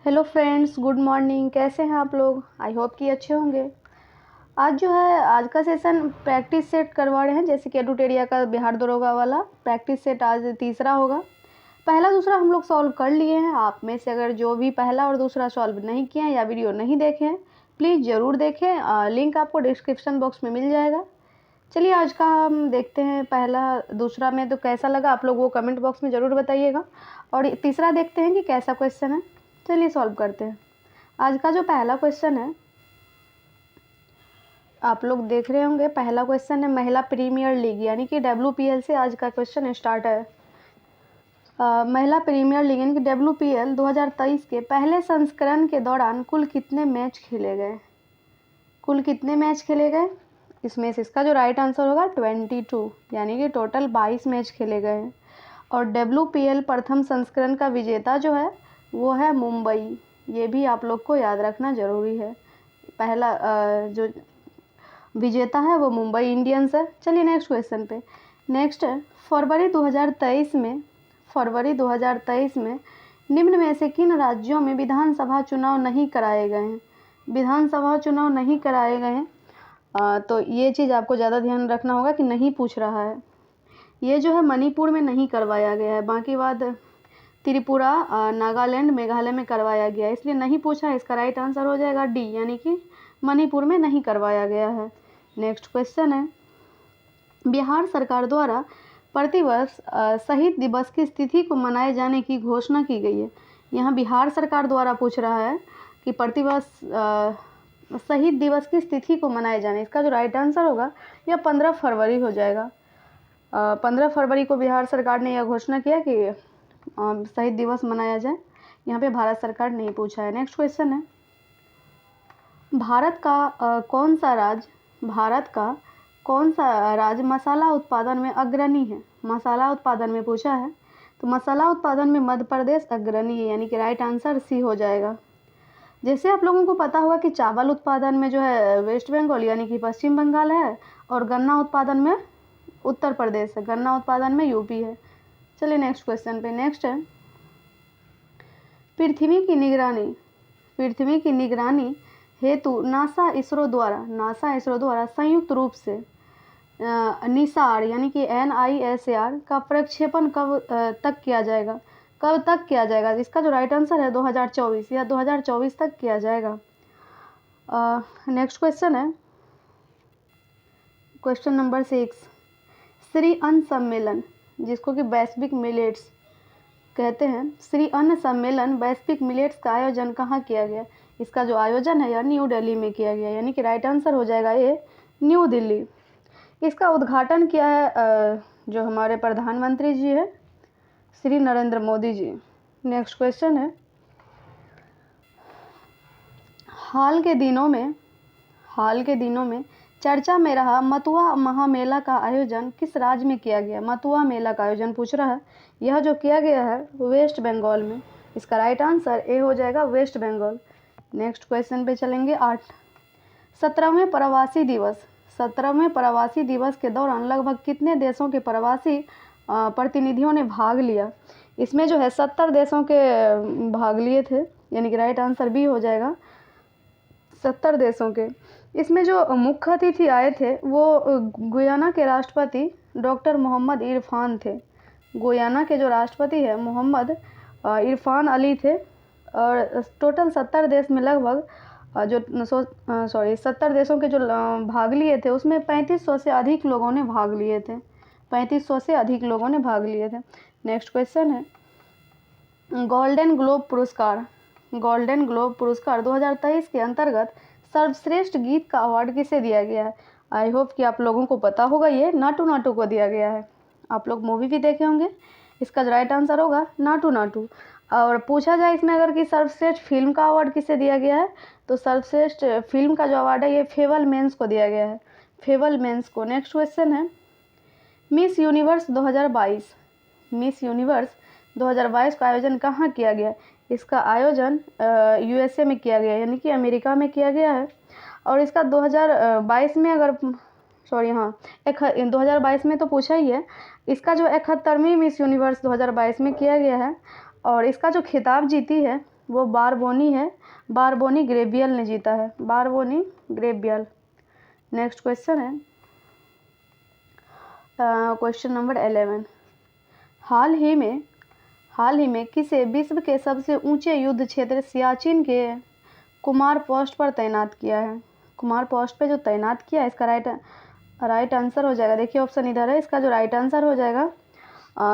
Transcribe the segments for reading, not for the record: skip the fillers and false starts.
Hello friends, good morning. कैसे हैं आप लोग? आई होप कि अच्छे होंगे। आज जो है आज का सेशन प्रैक्टिस सेट करवा रहे हैं, जैसे कि एडुटेरिया का बिहार दरोगा वाला प्रैक्टिस सेट आज तीसरा होगा। पहला दूसरा हम लोग सॉल्व कर लिए हैं। आप में से अगर जो भी पहला और दूसरा सॉल्व नहीं किए हैं या वीडियो नहीं देखे हैं, प्लीज़ ज़रूर देखें। लिंक आपको डिस्क्रिप्शन बॉक्स में मिल जाएगा। चलिए आज का हम देखते हैं। पहला दूसरा में तो कैसा लगा आप लोग वो कमेंट बॉक्स में ज़रूर बताइएगा। और तीसरा देखते हैं कि कैसा क्वेश्चन है। चलिए सॉल्व करते हैं। आज का जो पहला क्वेश्चन है आप लोग देख रहे होंगे। पहला क्वेश्चन है महिला प्रीमियर लीग यानी कि WPL से आज का क्वेश्चन स्टार्ट है। महिला प्रीमियर लीग यानी कि WPL 2023 के पहले संस्करण के दौरान कुल कितने मैच खेले गए? कुल कितने मैच खेले गए? इसमें से इसका जो राइट आंसर होगा 22, यानी कि टोटल 22 मैच खेले गए हैं। और WPL प्रथम संस्करण का विजेता जो है वो है मुंबई। ये भी आप लोग को याद रखना ज़रूरी है। पहला जो विजेता है वो मुंबई इंडियंस है। चलिए नेक्स्ट क्वेश्चन पे। नेक्स्ट है फरवरी 2023 में निम्न में से किन राज्यों में विधानसभा चुनाव नहीं कराए गए हैं? विधानसभा चुनाव नहीं कराए गए हैं। तो ये चीज़ आपको ज़्यादा ध्यान रखना होगा कि नहीं पूछ रहा है। ये जो है मणिपुर में नहीं करवाया गया है, बाकी बाद त्रिपुरा, नागालैंड, मेघालय में करवाया गया है, इसलिए नहीं पूछा है। इसका राइट आंसर हो जाएगा डी, यानी कि मणिपुर में नहीं करवाया गया है। नेक्स्ट क्वेश्चन है बिहार सरकार द्वारा प्रतिवर्ष शहीद दिवस की तिथि को मनाए जाने की घोषणा की गई है। यहाँ बिहार सरकार द्वारा पूछ रहा है कि प्रतिवर्ष शहीद दिवस की तिथि को मनाए जाने। इसका जो राइट आंसर होगा यह 15 फरवरी हो जाएगा। 15 फरवरी को बिहार सरकार ने यह घोषणा किया कि शहीद दिवस मनाया जाए। यहाँ पे भारत सरकार नहीं पूछा है। नेक्स्ट क्वेश्चन है भारत का कौन सा राज्य मसाला उत्पादन में अग्रणी है? मसाला उत्पादन में पूछा है, तो मसाला उत्पादन में मध्य प्रदेश अग्रणी है, यानी कि राइट आंसर सी हो जाएगा। जैसे आप लोगों को पता होगा कि चावल उत्पादन में जो है वेस्ट बंगाल यानी कि पश्चिम बंगाल है, और गन्ना उत्पादन में उत्तर प्रदेश है, गन्ना उत्पादन में यूपी है। चलिए नेक्स्ट क्वेश्चन पे। नेक्स्ट है पृथ्वी की निगरानी हेतु नासा इसरो द्वारा संयुक्त रूप से निसार यानी कि NISAR का प्रक्षेपण कब तक किया जाएगा? इसका जो राइट आंसर है 2024 या 2024 तक किया जाएगा। नेक्स्ट क्वेश्चन है क्वेश्चन नंबर 6। श्री अन्न सम्मेलन, जिसको कि वैश्विक मिलेट्स कहते हैं, श्री अन्न सम्मेलन वैश्विक मिलेट्स का आयोजन कहाँ किया गया? इसका जो आयोजन है यह न्यू दिल्ली में किया गया, यानी कि राइट आंसर हो जाएगा ये न्यू दिल्ली। इसका उद्घाटन किया है जो हमारे प्रधानमंत्री जी है, श्री नरेंद्र मोदी जी। नेक्स्ट क्वेश्चन है हाल के दिनों में चर्चा में रहा मथुरा महामेला का आयोजन किस राज्य में किया गया? मथुरा मेला का आयोजन पूछ रहा है। यह जो किया गया है वेस्ट बंगाल में। इसका राइट आंसर ए हो जाएगा, वेस्ट बंगाल। नेक्स्ट क्वेश्चन पे चलेंगे 8। 17वें प्रवासी दिवस के दौरान लगभग कितने देशों के प्रवासी प्रतिनिधियों ने भाग लिया? इसमें जो है 70 देशों के भाग लिए थे, यानी कि राइट आंसर बी हो जाएगा, 70 देशों के। इसमें जो मुख्य अतिथि आए थे वो गुयाना के राष्ट्रपति डॉक्टर मोहम्मद इरफान थे। गुयाना के जो राष्ट्रपति है मोहम्मद इरफान अली थे। और टोटल 70 देश में लगभग 70 देशों के जो भाग लिए थे उसमें 3500 से अधिक लोगों ने भाग लिए थे। 3500 से अधिक लोगों ने भाग लिए थे। नेक्स्ट क्वेश्चन है गोल्डन ग्लोब पुरस्कार 2023 के अंतर्गत सर्वश्रेष्ठ गीत का अवार्ड किसे दिया गया है? आई होप कि आप लोगों को पता होगा, ये नाटू नाटू को दिया गया है। आप लोग मूवी भी देखे होंगे। इसका जो राइट आंसर होगा नाटू नाटू। और पूछा जाए इसमें अगर कि सर्वश्रेष्ठ फिल्म का अवार्ड किसे दिया गया है, तो सर्वश्रेष्ठ फिल्म का जो अवार्ड है ये फेबलमैन्स को दिया गया है, फेबलमैन्स को। नेक्स्ट क्वेश्चन है मिस यूनिवर्स 2022 का आयोजन कहाँ किया गया? इसका आयोजन USA में किया गया, यानी कि अमेरिका में किया गया है। और इसका 2022 में 2022 में तो पूछा ही है। इसका जो 71वीं मिस यूनिवर्स 2022 में किया गया है, और इसका जो खिताब जीती है वो बारबोनी है, बारबोनी ग्रेबियल ने जीता है, बारबोनी ग्रेबियल। नेक्स्ट क्वेश्चन है क्वेश्चन नंबर 11। हाल ही में किसे विश्व के सबसे ऊंचे युद्ध क्षेत्र सियाचिन के कुमार पोस्ट पर तैनात किया है? कुमार पोस्ट पे जो तैनात किया है, इसका राइट आंसर हो जाएगा, देखिए ऑप्शन इधर है, इसका जो राइट आंसर हो जाएगा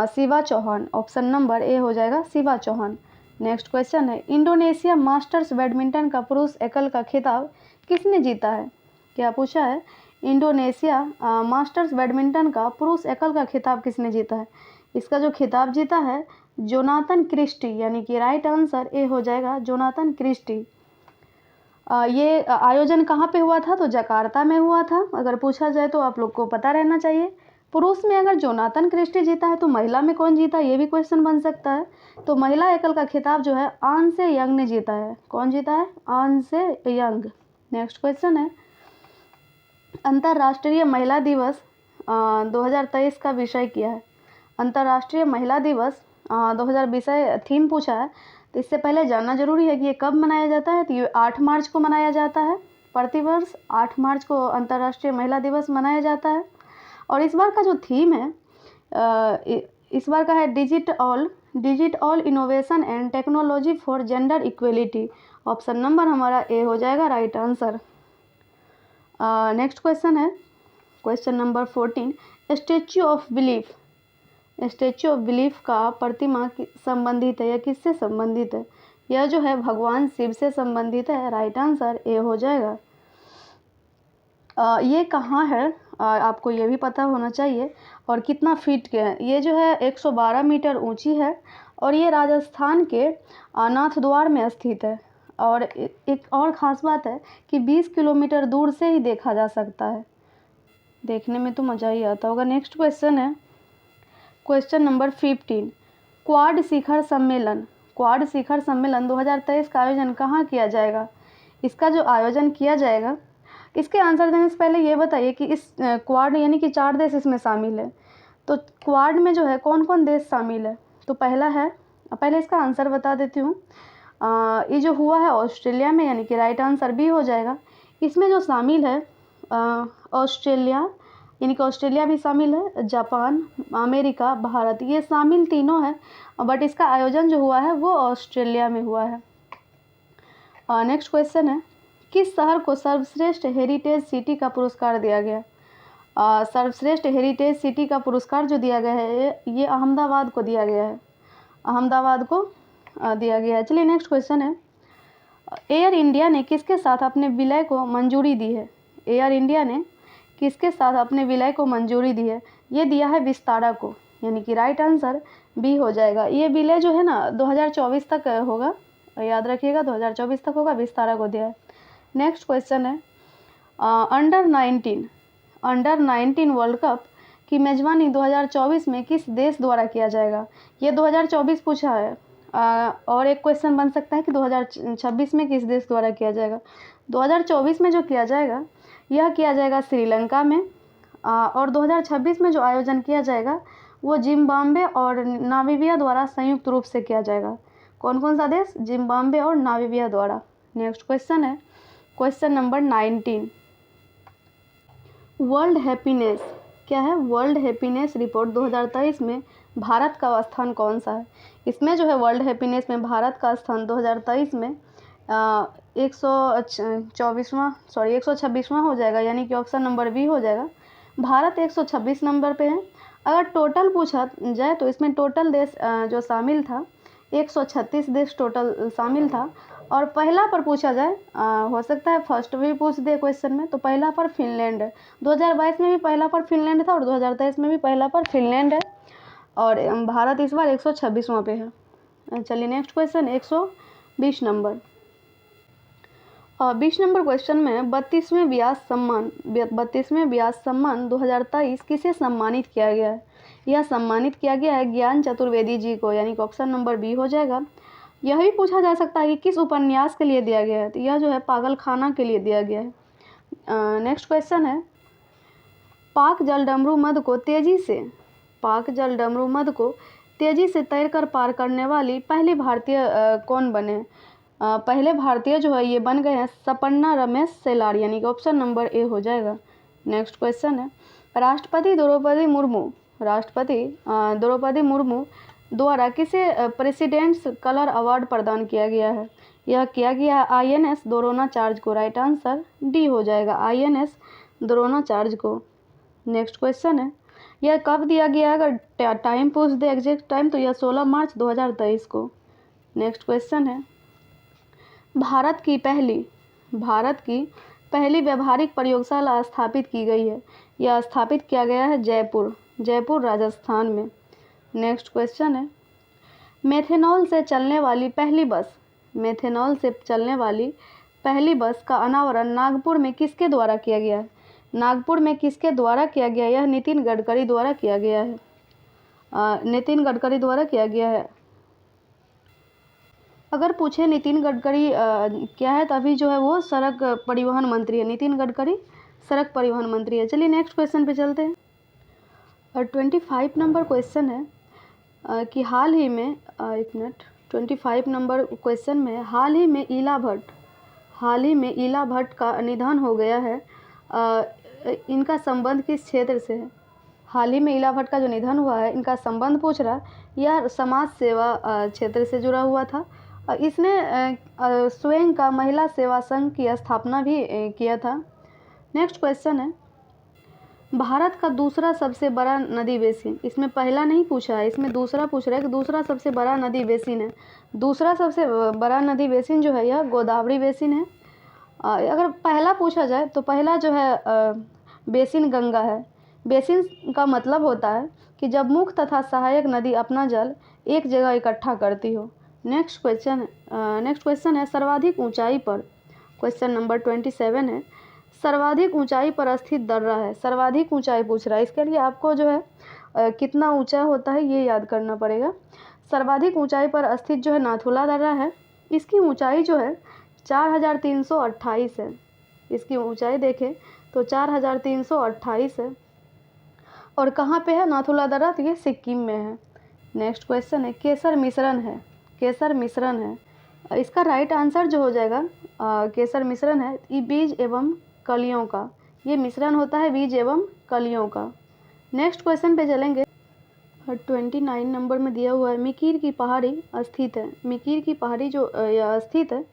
Shiva Chauhan. Option number A हो जाएगा शिवा चौहान। नेक्स्ट क्वेश्चन है इंडोनेशिया मास्टर्स बैडमिंटन का पुरुष एकल का खिताब किसने जीता है? क्या पूछा है, इंडोनेशिया मास्टर्स बैडमिंटन का पुरुष एकल का खिताब किसने जीता है? इसका जो खिताब जीता है जोनाथन क्रिस्टी, यानी कि राइट आंसर ए हो जाएगा जोनाथन क्रिस्टी। ये आयोजन कहाँ पे हुआ था? तो जकार्ता में हुआ था। अगर पूछा जाए तो आप लोग को पता रहना चाहिए। पुरुष में अगर जोनाथन क्रिस्टी जीता है तो महिला में कौन जीता, ये भी क्वेश्चन बन सकता है। तो महिला एकल का खिताब जो है आन से यंग ने जीता है। कौन जीता है? आन से यंग। नेक्स्ट क्वेश्चन है अंतर्राष्ट्रीय महिला दिवस 2023 का विषय क्या है? अंतर्राष्ट्रीय महिला दिवस 2020 थीम पूछा है, तो इससे पहले जानना जरूरी है कि ये कब मनाया जाता है। तो ये 8 मार्च को मनाया जाता है। प्रतिवर्ष 8 मार्च को अंतर्राष्ट्रीय महिला दिवस मनाया जाता है। और इस बार का जो थीम है इस बार का है digit all innovation and technology for gender equality. Option number हमारा ए हो जाएगा राइट आंसर। नेक्स्ट क्वेश्चन है question number 14। Statue of belief का प्रतिमा संबंधित है या किससे संबंधित है? यह जो है भगवान शिव से संबंधित है। राइट आंसर ए हो जाएगा। ये कहाँ है आपको ये भी पता होना चाहिए। और कितना फीट के है? ये जो है 112 मीटर ऊंची है और ये राजस्थान के नाथद्वार में स्थित है। और एक और ख़ास बात है कि 20 किलोमीटर दूर से ही देखा जा सकता है। देखने में तो मज़ा ही आता होगा। नेक्स्ट क्वेश्चन है क्वेश्चन नंबर 15। क्वाड शिखर सम्मेलन 2023 का आयोजन कहाँ किया जाएगा? इसका जो आयोजन किया जाएगा, इसके आंसर देने से पहले ये बताइए कि इस क्वाड यानी कि 4 देश इसमें शामिल है। तो क्वाड में जो है कौन कौन देश शामिल है? तो पहले इसका आंसर बता देती हूँ। ये जो हुआ है ऑस्ट्रेलिया में, यानी कि राइट आंसर बी हो जाएगा। इसमें जो शामिल है ऑस्ट्रेलिया, यानी कि ऑस्ट्रेलिया भी शामिल है, जापान, अमेरिका, भारत, ये शामिल तीनों है। बट इसका आयोजन जो हुआ है वो ऑस्ट्रेलिया में हुआ है। नेक्स्ट क्वेश्चन है किस शहर को सर्वश्रेष्ठ हेरिटेज सिटी का पुरस्कार दिया गया? सर्वश्रेष्ठ हेरिटेज सिटी का पुरस्कार जो दिया गया है ये अहमदाबाद को दिया गया है। अहमदाबाद को दिया गया है। चलिए नेक्स्ट क्वेश्चन है एयर इंडिया ने किसके साथ अपने विलय को मंजूरी दी है? एयर इंडिया ने किसके साथ अपने विलय को मंजूरी दी है? ये दिया है विस्तारा को, यानी कि राइट आंसर बी हो जाएगा। ये विलय जो है ना 2024 तक होगा, याद रखिएगा 2024 तक होगा, विस्तारा को दिया है। नेक्स्ट क्वेश्चन है अंडर 19 वर्ल्ड कप की मेज़बानी 2024 में किस देश द्वारा किया जाएगा? ये 2024 पूछा है। और एक क्वेश्चन बन सकता है कि 2026 में किस देश द्वारा किया जाएगा? 2024 में जो किया जाएगा यह किया जाएगा श्रीलंका में। और 2026 में जो आयोजन किया जाएगा वो जिम्बाब्वे और नामीबिया द्वारा संयुक्त रूप से किया जाएगा। कौन कौन सा देश? जिम्बाब्वे और नामीबिया द्वारा। नेक्स्ट क्वेश्चन है क्वेश्चन नंबर 19। वर्ल्ड हैप्पीनेस क्या है? वर्ल्ड हैप्पीनेस रिपोर्ट 2023 में भारत का स्थान कौन सा है? इसमें जो है वर्ल्ड हैप्पीनेस में भारत का स्थान 2023 में 126वां हो जाएगा, यानी कि ऑप्शन नंबर बी हो जाएगा। भारत 126 नंबर पे है। अगर टोटल पूछा जाए तो इसमें टोटल देश जो शामिल था 136 देश टोटल शामिल था। और पहला पर पूछा जाए हो सकता है फर्स्ट भी पूछ दे क्वेश्चन में, तो पहला पर फिनलैंड है। 2022 में भी पहला पर फिनलैंड था और 2023 में भी पहला पर फिनलैंड है। और भारत इस बार 126वां पे है। चलिए next question 120 number. 20 number question में 32वें व्यास सम्मान 2023 किसे सम्मानित किया गया है? यह सम्मानित किया गया है ज्ञान चतुर्वेदी जी को, यानी कि ऑप्शन नंबर बी हो जाएगा। यह भी पूछा जा सकता है कि किस उपन्यास के लिए दिया गया है? तो यह जो है पागलखाना के लिए दिया गया है। नेक्स्ट क्वेश्चन है पाक जल डमरू मद को तेजी से तैरकर पार करने वाली पहली भारतीय कौन बने? पहले भारतीय जो है ये बन गए हैं सपन्ना रमेश सेलार, यानी कि ऑप्शन नंबर ए हो जाएगा। नेक्स्ट क्वेश्चन है, राष्ट्रपति द्रौपदी मुर्मू द्वारा किसे प्रेसिडेंट्स कलर अवार्ड प्रदान किया गया है? यह किया गया है INS द्रोणाचार्य को। राइट आंसर डी हो जाएगा, INS द्रोणाचार्य को। नेक्स्ट क्वेश्चन है, यह कब दिया गया है? अगर टाइम पूछ दे एग्जैक्ट टाइम तो यह 16 मार्च 2023 को। नेक्स्ट क्वेश्चन है, भारत की पहली व्यावहारिक प्रयोगशाला स्थापित की गई है। यह स्थापित किया गया है जयपुर राजस्थान में। नेक्स्ट क्वेश्चन है, मेथेनॉल से चलने वाली पहली बस का अनावरण नागपुर में किसके द्वारा किया गया है? नागपुर में किसके द्वारा किया गया? यह नितिन गडकरी द्वारा किया गया है। नितिन गडकरी द्वारा किया गया है। अगर पूछे नितिन गडकरी क्या है तो अभी जो है वो सड़क परिवहन मंत्री है। नितिन गडकरी सड़क परिवहन मंत्री है। चलिए नेक्स्ट क्वेश्चन पे चलते हैं। 25 नंबर क्वेश्चन है कि हाल ही में 25 नंबर क्वेश्चन में हाल ही में ईला भट्ट का निधन हो गया है। इनका संबंध किस क्षेत्र से है? हाल ही में ईला भट्ट का जो निधन हुआ है इनका संबंध पूछ रहा है। यह समाज सेवा क्षेत्र से जुड़ा हुआ था। इसने स्वयं का महिला सेवा संघ की स्थापना भी किया था। नेक्स्ट क्वेश्चन है, भारत का दूसरा सबसे बड़ा नदी बेसिन। इसमें पहला नहीं पूछा है, इसमें दूसरा पूछ रहा है कि दूसरा सबसे बड़ा नदी बेसिन है। दूसरा सबसे बड़ा नदी बेसिन जो है यह गोदावरी बेसिन है। अगर पहला पूछा जाए तो पहला जो है बेसिन गंगा है। बेसिन का मतलब होता है कि जब मुख्य तथा सहायक नदी अपना जल एक जगह इकट्ठा करती हो। नेक्स्ट क्वेश्चन है, सर्वाधिक ऊंचाई पर, क्वेश्चन नंबर 27 है, सर्वाधिक ऊंचाई पर स्थित दर्रा है। सर्वाधिक ऊंचाई पूछ रहा है, इसके लिए आपको जो है कितना ऊंचा होता है ये याद करना पड़ेगा। सर्वाधिक ऊंचाई पर स्थित जो है नाथुला दर्रा है। इसकी ऊंचाई जो है 4328 है। इसकी ऊंचाई देखें तो 4328 है। और कहाँ पे है नाथुला दर्रा? तो ये सिक्किम में है। नेक्स्ट क्वेश्चन है, केसर मिश्रण है। इसका राइट आंसर जो हो जाएगा केसर मिश्रण है ये बीज एवं कलियों का। ये मिश्रण होता है बीज एवं कलियों का। नेक्स्ट क्वेश्चन पे चलेंगे। 29 नंबर में दिया हुआ है, मिकीर की पहाड़ी स्थित है। मिकीर की पहाड़ी जो यह स्थित है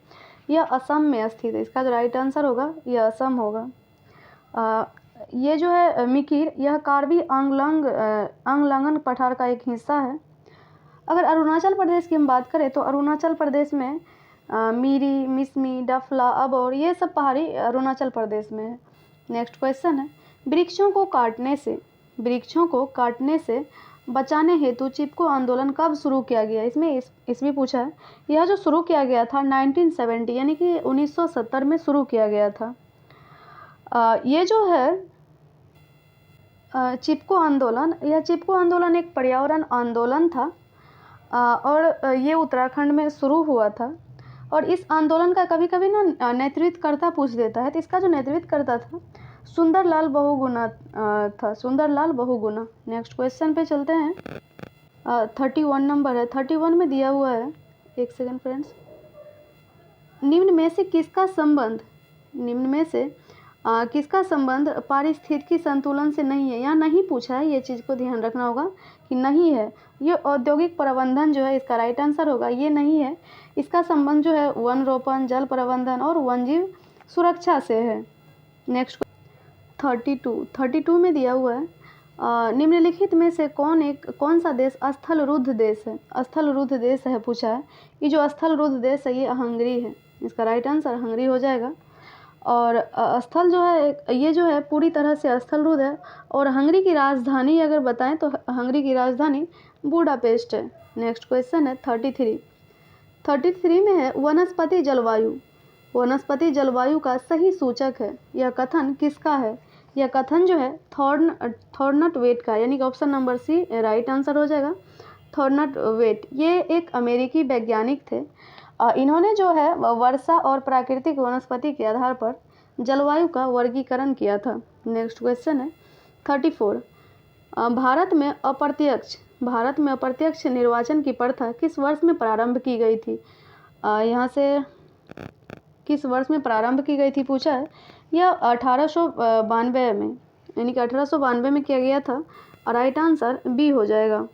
यह असम में स्थित है। इसका जो राइट आंसर होगा यह असम होगा। ये जो है मिकीर यह कार्बी आंगलांगन पठार का एक हिस्सा है। अगर अरुणाचल प्रदेश की हम बात करें तो अरुणाचल प्रदेश में मीरी, मिसमी, डफला, अबोर ये सब पहाड़ी अरुणाचल प्रदेश में है। नेक्स्ट क्वेश्चन है, वृक्षों को काटने से बचाने हेतु चिपको आंदोलन कब शुरू किया गया? इसमें पूछा है। यह जो शुरू किया गया था 1970 यानी कि 1970 में शुरू किया गया था। ये जो है चिपको आंदोलन एक पर्यावरण आंदोलन था और ये उत्तराखंड में शुरू हुआ था। और इस आंदोलन का कभी कभी ना नेतृत्वकर्ता पूछ देता है, तो इसका जो नेतृत्वकर्ता था सुंदरलाल बहुगुणा था। सुंदरलाल बहुगुणा। नेक्स्ट क्वेश्चन पे चलते हैं। 31 नंबर है। 31 में दिया हुआ है, एक सेकंड फ्रेंड्स, निम्न में से किसका संबंध पारिस्थितिकी संतुलन से नहीं है? यहाँ नहीं पूछा है, ये चीज़ को ध्यान रखना होगा कि नहीं है। ये औद्योगिक प्रबंधन जो है इसका राइट आंसर होगा, ये नहीं है। इसका संबंध जो है वन रोपण, जल प्रबंधन और वन्यजीव सुरक्षा से है। नेक्स्ट 32 में दिया हुआ है, निम्नलिखित में से कौन सा देश स्थलरुद्ध देश है? स्थलरुद्ध देश है पूछा है। ये जो स्थलरुद्ध देश है ये हंगरी है। इसका राइट आंसर हंगरी हो जाएगा। और स्थल जो है ये जो है पूरी तरह से स्थलरुद्ध है। और हंगरी की राजधानी अगर बताएं तो हंगरी की राजधानी बुडापेस्ट है। नेक्स्ट क्वेश्चन है 33 में है, वनस्पति जलवायु का सही सूचक है। यह कथन किसका है? यह कथन जो है थॉर्नटवेट का, यानी कि option number C right answer हो जाएगा, थॉर्नटवेट। ये एक अमेरिकी वैज्ञानिक थे। इन्होंने जो है वर्षा और प्राकृतिक वनस्पति के आधार पर जलवायु का वर्गीकरण किया था। नेक्स्ट क्वेश्चन है 34, भारत में अप्रत्यक्ष भारत में अप्रत्यक्ष निर्वाचन की प्रथा किस वर्ष में प्रारंभ की गई थी? यहाँ से किस वर्ष में प्रारंभ की गई थी पूछा है। यह 1892 में, यानी कि 1892 में किया गया था। राइट आंसर बी हो जाएगा।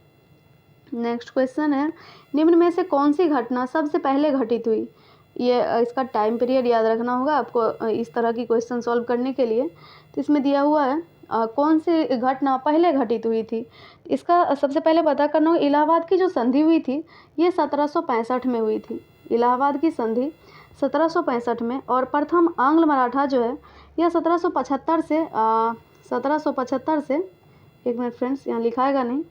नेक्स्ट क्वेश्चन है, निम्न में से कौन सी घटना सबसे पहले घटित हुई? ये इसका टाइम पीरियड याद रखना होगा आपको इस तरह की क्वेश्चन सॉल्व करने के लिए। तो इसमें दिया हुआ है कौन सी घटना पहले घटित हुई थी। इसका सबसे पहले पता करना होगा, इलाहाबाद की जो संधि हुई थी ये 1765 में हुई थी। इलाहाबाद की संधि 1765 में, और प्रथम आंग्ल मराठा जो है यह 1775 से एक मिनट फ्रेंड्स, यहाँ लिखाएगा नहीं,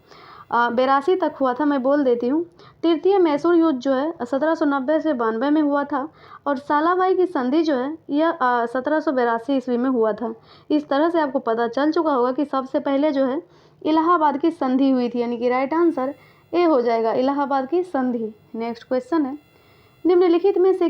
82 तक हुआ था, मैं बोल देती हूँ। तृतीय मैसूर युद्ध जो है 1790 से 92 में हुआ था, और सालाबाई की संधि जो है यह 1782 ईस्वी में हुआ था। इस तरह से आपको पता चल चुका होगा कि सबसे पहले जो है इलाहाबाद की संधि हुई थी, यानी कि राइट आंसर ए हो जाएगा, इलाहाबाद की संधि। नेक्स्ट क्वेश्चन है, निम्नलिखित में से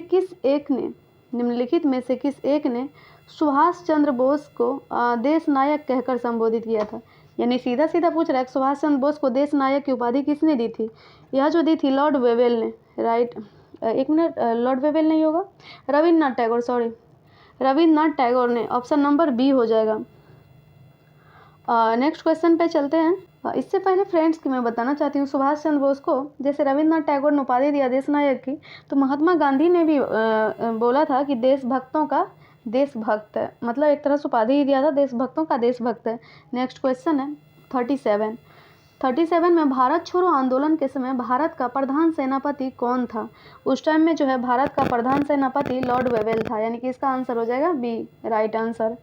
किस एक ने सुभाष चंद्र बोस को देश नायक कहकर संबोधित किया था? यानी सीधा सीधा पूछ रहा है, सुभाष चंद्र बोस को देश नायक की उपाधि किसने दी थी? यह जो दी थी लॉर्ड वेवेल ने। राइट, एक मिनट, लॉर्ड वेवेल नहीं होगा, रविन्द्रनाथ टैगोर, सॉरी, रविन्द्रनाथ टैगोर ने। ऑप्शन नंबर बी हो जाएगा। नेक्स्ट क्वेश्चन पे चलते हैं। इससे पहले फ्रेंड्स कि मैं बताना चाहती हूँ, सुभाष चंद्र बोस को जैसे रविन्द्रनाथ टैगोर ने उपाधि दिया देश नायक की, तो महात्मा गांधी ने भी बोला था कि देशभक्तों का देशभक्त है, मतलब एक तरह से उपाधि ही दिया था, देशभक्तों का देशभक्त है। नेक्स्ट क्वेश्चन है 37 में भारत छोड़ो आंदोलन के समय भारत का प्रधान सेनापति कौन था? उस टाइम में जो है भारत का प्रधान सेनापति लॉर्ड वेवेल था, यानी कि इसका आंसर हो जाएगा बी, राइट आंसर।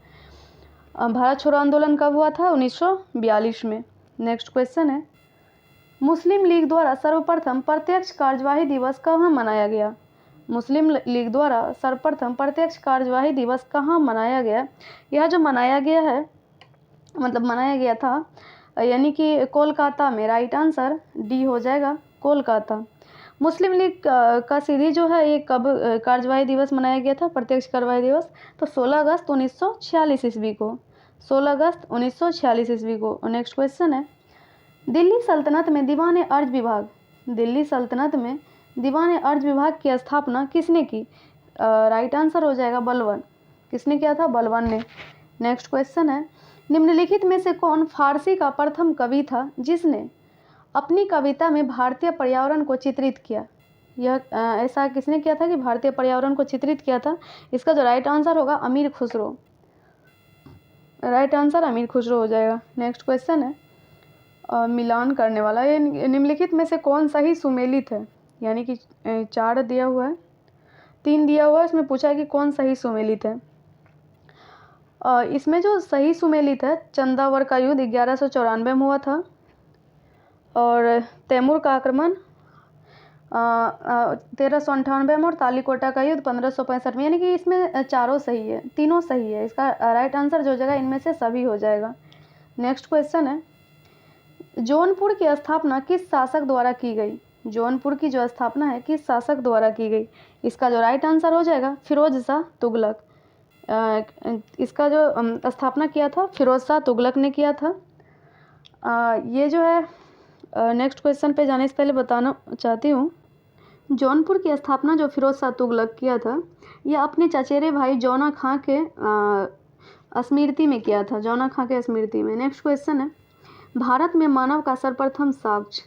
भारत छोड़ो आंदोलन कब हुआ था? 1942 में। नेक्स्ट क्वेश्चन है, मुस्लिम लीग द्वारा सर्वप्रथम प्रत्यक्ष कार्यवाही दिवस कहाँ मनाया गया? मुस्लिम लीग द्वारा सर्वप्रथम प्रत्यक्ष कार्यवाही दिवस कहाँ मनाया गया? यह जो मनाया गया है, मतलब मनाया गया था, यानी कि कोलकाता में। राइट आंसर डी हो जाएगा, कोलकाता। मुस्लिम लीग का सीधी जो है ये कब कार्यवाही दिवस मनाया गया था, प्रत्यक्ष कार्यवाही दिवस? तो 16 अगस्त 1946 ईस्वी को, 16 अगस्त 1946 ईस्वी को। नेक्स्ट क्वेश्चन है, दिल्ली सल्तनत में दीवान अर्ज विभाग, दिल्ली सल्तनत में दीवान अर्ज विभाग की स्थापना किसने की? राइट आंसर हो जाएगा बलबन। किसने किया था? बलबन ने। नेक्स्ट क्वेश्चन है, निम्नलिखित में से कौन फारसी का प्रथम कवि था जिसने अपनी कविता में भारतीय पर्यावरण को चित्रित किया? यह ऐसा किसने किया था कि भारतीय पर्यावरण को चित्रित किया था? इसका जो राइट आंसर होगा अमीर खुसरो, राइट आंसर अमीर खुसरो हो जाएगा। नेक्स्ट क्वेश्चन है, मिलान करने वाला, ये निम्नलिखित में से कौन सही सुमेलित है? यानी कि 4 दिया हुआ है, 3 दिया हुआ है, इसमें पूछा है कि कौन सही सुमेलित है। इसमें जो सही सुमेलित है, चंदावर का युद्ध 1194 में हुआ था, और तैमूर का आक्रमण 1398 में, और तालीकोटा का युद्ध 1565 में, यानी कि इसमें चारों सही है, तीनों सही है। इसका राइट आंसर जो जगह इनमें से सभी हो जाएगा। नेक्स्ट क्वेश्चन है, जौनपुर की स्थापना किस शासक द्वारा की गई? जौनपुर की जो स्थापना है किस शासक द्वारा की गई? इसका जो राइट आंसर हो जाएगा फिरोज शाह तुगलक। इसका जो स्थापना किया था फिरोज शाह तुगलक ने किया था। ये जो है नेक्स्ट क्वेश्चन पे जाने से पहले बताना चाहती हूँ, जौनपुर की स्थापना जो फिरोज शाह तुगलक किया था यह अपने चचेरे भाई जौना खां के स्मृति में किया था, जौना खां के स्मृति में। नेक्स्ट क्वेश्चन है, भारत में मानव का सर्वप्रथम साक्ष्य,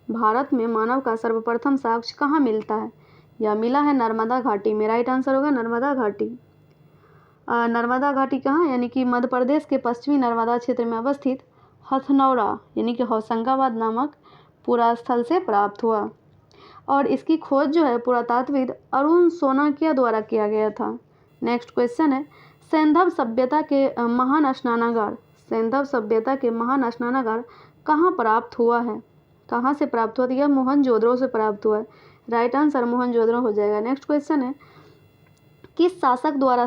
भारत में मानव का सर्वप्रथम साक्ष्य कहाँ मिलता है? यह मिला है नर्मदा घाटी में। राइट आंसर होगा नर्मदा घाटी। नर्मदा घाटी कहाँ? यानी कि मध्य प्रदेश के पश्चिमी नर्मदा क्षेत्र में अवस्थित हथनौरा यानी कि होशंगाबाद नामक पुरास्थल से प्राप्त हुआ, और इसकी खोज जो है पुरातत्वविद अरुण सोनाकिया द्वारा किया गया था। नेक्स्ट क्वेश्चन है, सैंधव सभ्यता के महान स्नानागार, सैंधव सभ्यता के महान स्नानागार कहाँ प्राप्त हुआ है? कहाँ से प्राप्त हुआ? यह मोहनजोदड़ो से प्राप्त हुआ है। राइट आंसर मोहनजोदड़ो हो जाएगा। नेक्स्ट क्वेश्चन है, किस शासक द्वारा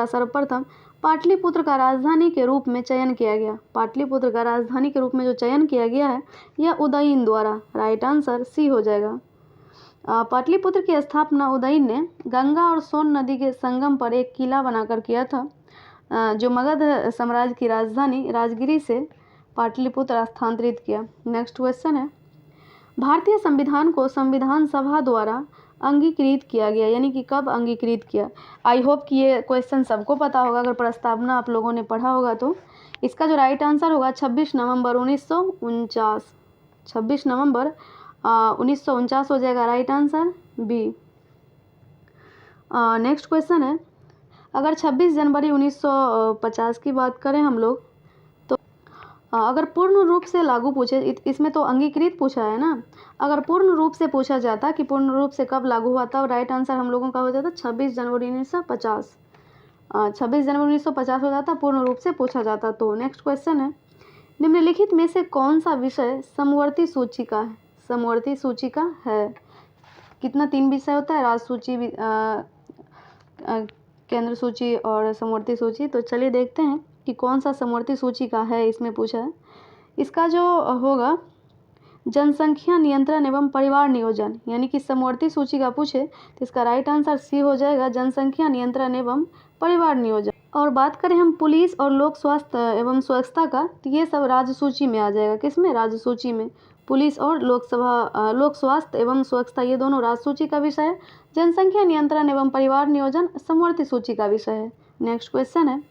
सर्वप्रथम पाटलिपुत्र का राजधानी के रूप में चयन किया गया? पाटलिपुत्र का राजधानी के रूप में जो चयन किया गया है यह उदयन द्वारा। राइट आंसर सी हो जाएगा। पाटलिपुत्र की स्थापना उदयन ने गंगा और सोन नदी के संगम पर एक किला बनाकर किया था, जो मगध साम्राज्य की राजधानी राजगिरी से पाटलिपुत्र स्थानांतरित किया। नेक्स्ट क्वेश्चन है, भारतीय संविधान को संविधान सभा द्वारा अंगीकृत किया गया, यानी कि कब अंगीकृत किया। आई होप कि ये क्वेश्चन सबको पता होगा, अगर प्रस्तावना आप लोगों ने पढ़ा होगा तो। इसका जो राइट आंसर होगा 26 नवंबर 1949, 26 नवंबर 1949 हो जाएगा right answer B. Next question है, अगर 26 जनवरी 1950 की बात करें हम लोग, तो अगर पूर्ण रूप से लागू पूछे, इसमें तो अंगीकृत पूछा है ना, अगर पूर्ण रूप से पूछा जाता कि पूर्ण रूप से कब लागू हुआ, तब राइट आंसर हम लोगों का हो जाता 26 जनवरी 1950। 26 जनवरी 1950 हो जाता पूर्ण रूप से पूछा जाता तो। नेक्स्ट क्वेश्चन है, निम्नलिखित में से कौन सा विषय समवर्ती सूची का है। समवर्ती सूची का है कितना, 3 विषय होता है, राज्य सूची, केंद्र सूची और समवर्ती सूची। तो चलिए देखते हैं कि कौन सा समवर्ती सूची का है, इसमें पूछा है। इसका जो होगा जनसंख्या नियंत्रण एवं परिवार नियोजन, यानी कि समवर्ती सूची का पूछे तो इसका राइट आंसर सी हो जाएगा, जनसंख्या नियंत्रण एवं परिवार नियोजन। और बात करें हम पुलिस और लोक स्वास्थ्य एवं स्वच्छता का, तो ये सब राज्य सूची में आ जाएगा। किसमें, राज्य सूची में। पुलिस और लोक स्वास्थ्य एवं स्वच्छता ये दोनों राज्य सूची का विषय है। जनसंख्या नियंत्रण एवं परिवार नियोजन समवर्ती सूची का विषय है। नेक्स्ट क्वेश्चन है,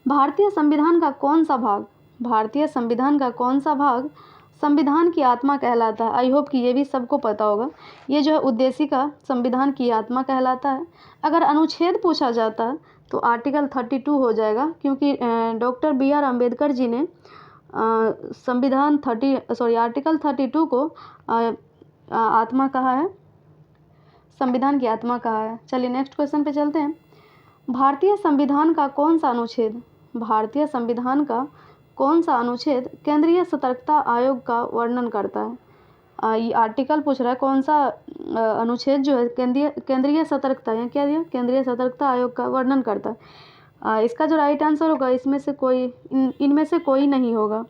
भारतीय संविधान का कौन सा भाग, भारतीय संविधान का कौन सा भाग संविधान की आत्मा कहलाता है। आई होप कि ये भी सबको पता होगा। ये जो है उद्देशिका संविधान की आत्मा कहलाता है। अगर अनुच्छेद पूछा जाता तो आर्टिकल 32 हो जाएगा, क्योंकि डॉक्टर BR अम्बेडकर जी ने आर्टिकल 32 को आत्मा कहा है, संविधान की आत्मा कहा है। चलिए नेक्स्ट क्वेश्चन पे चलते हैं, भारतीय संविधान का कौन सा अनुच्छेद, भारतीय संविधान का कौन सा अनुच्छेद केंद्रीय सतर्कता आयोग का वर्णन करता है। ये आर्टिकल पूछ रहा है कौन सा अनुच्छेद जो है केंद्रीय सतर्कता, या क्या दिया, केंद्रीय सतर्कता आयोग का वर्णन करता है। इसका जो राइट आंसर होगा, इसमें से कोई इनमें से कोई नहीं होगा।